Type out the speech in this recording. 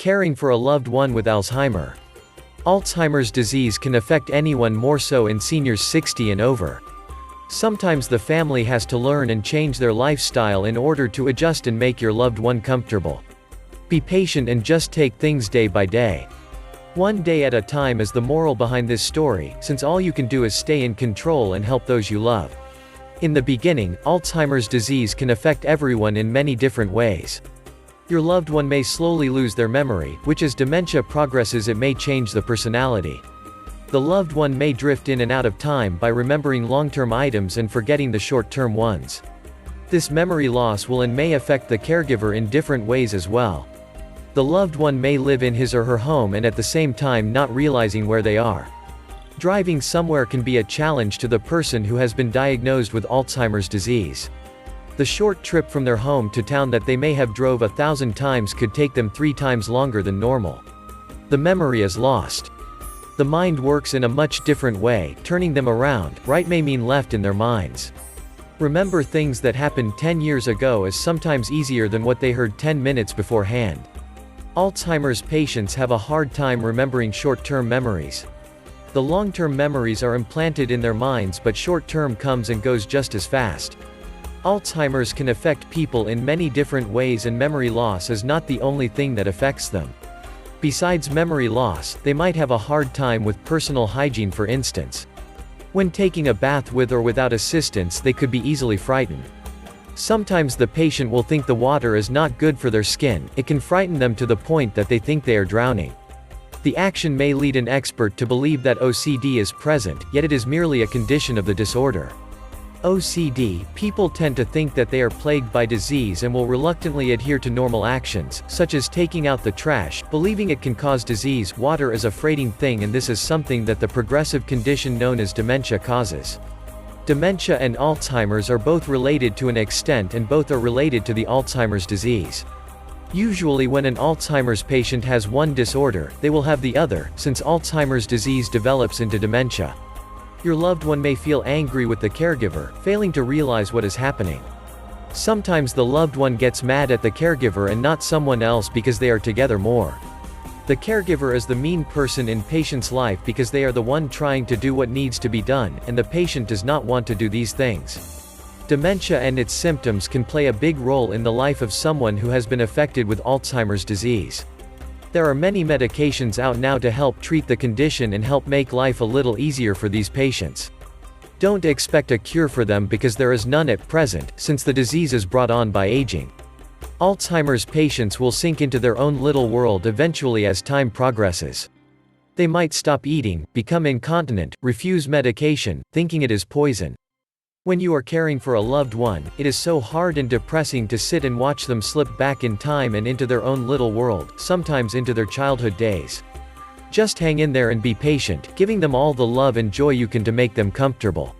Caring for a loved one with Alzheimer. Alzheimer's disease can affect anyone, more so in seniors 60 and over. Sometimes the family has to learn and change their lifestyle in order to adjust and make your loved one comfortable. Be patient and just take things day by day. One day at a time is the moral behind this story, since all you can do is stay in control and help those you love. In the beginning, Alzheimer's disease can affect everyone in many different ways. Your loved one may slowly lose their memory, which as dementia progresses it may change the personality. The loved one may drift in and out of time by remembering long-term items and forgetting the short-term ones. This memory loss will and may affect the caregiver in different ways as well. The loved one may live in his or her home and at the same time not realizing where they are. Driving somewhere can be a challenge to the person who has been diagnosed with Alzheimer's disease. The short trip from their home to town that they may have drove 1,000 times could take them 3 times longer than normal. The memory is lost. The mind works in a much different way, turning them around, right may mean left in their minds. Remember things that happened 10 years ago is sometimes easier than what they heard 10 minutes beforehand. Alzheimer's patients have a hard time remembering short-term memories. The long-term memories are implanted in their minds, but short-term comes and goes just as fast. Alzheimer's can affect people in many different ways, and memory loss is not the only thing that affects them. Besides memory loss, they might have a hard time with personal hygiene, for instance. When taking a bath with or without assistance, they could be easily frightened. Sometimes the patient will think the water is not good for their skin. It can frighten them to the point that they think they are drowning. The action may lead an expert to believe that OCD is present, yet it is merely a condition of the disorder. OCD, people tend to think that they are plagued by disease and will reluctantly adhere to normal actions, such as taking out the trash, believing it can cause disease. Water is a freighting thing, and this is something that the progressive condition known as dementia causes. Dementia and Alzheimer's are both related to an extent, and both are related to the Alzheimer's disease. Usually when an Alzheimer's patient has one disorder, they will have the other, since Alzheimer's disease develops into dementia. Your loved one may feel angry with the caregiver, failing to realize what is happening. Sometimes the loved one gets mad at the caregiver and not someone else because they are together more. The caregiver is the mean person in patient's life because they are the one trying to do what needs to be done, and the patient does not want to do these things. Dementia and its symptoms can play a big role in the life of someone who has been affected with Alzheimer's disease. There are many medications out now to help treat the condition and help make life a little easier for these patients. Don't expect a cure for them because there is none at present, since the disease is brought on by aging. Alzheimer's patients will sink into their own little world eventually as time progresses. They might stop eating, become incontinent, refuse medication, thinking it is poison. When you are caring for a loved one, it is so hard and depressing to sit and watch them slip back in time and into their own little world, sometimes into their childhood days. Just hang in there and be patient, giving them all the love and joy you can to make them comfortable.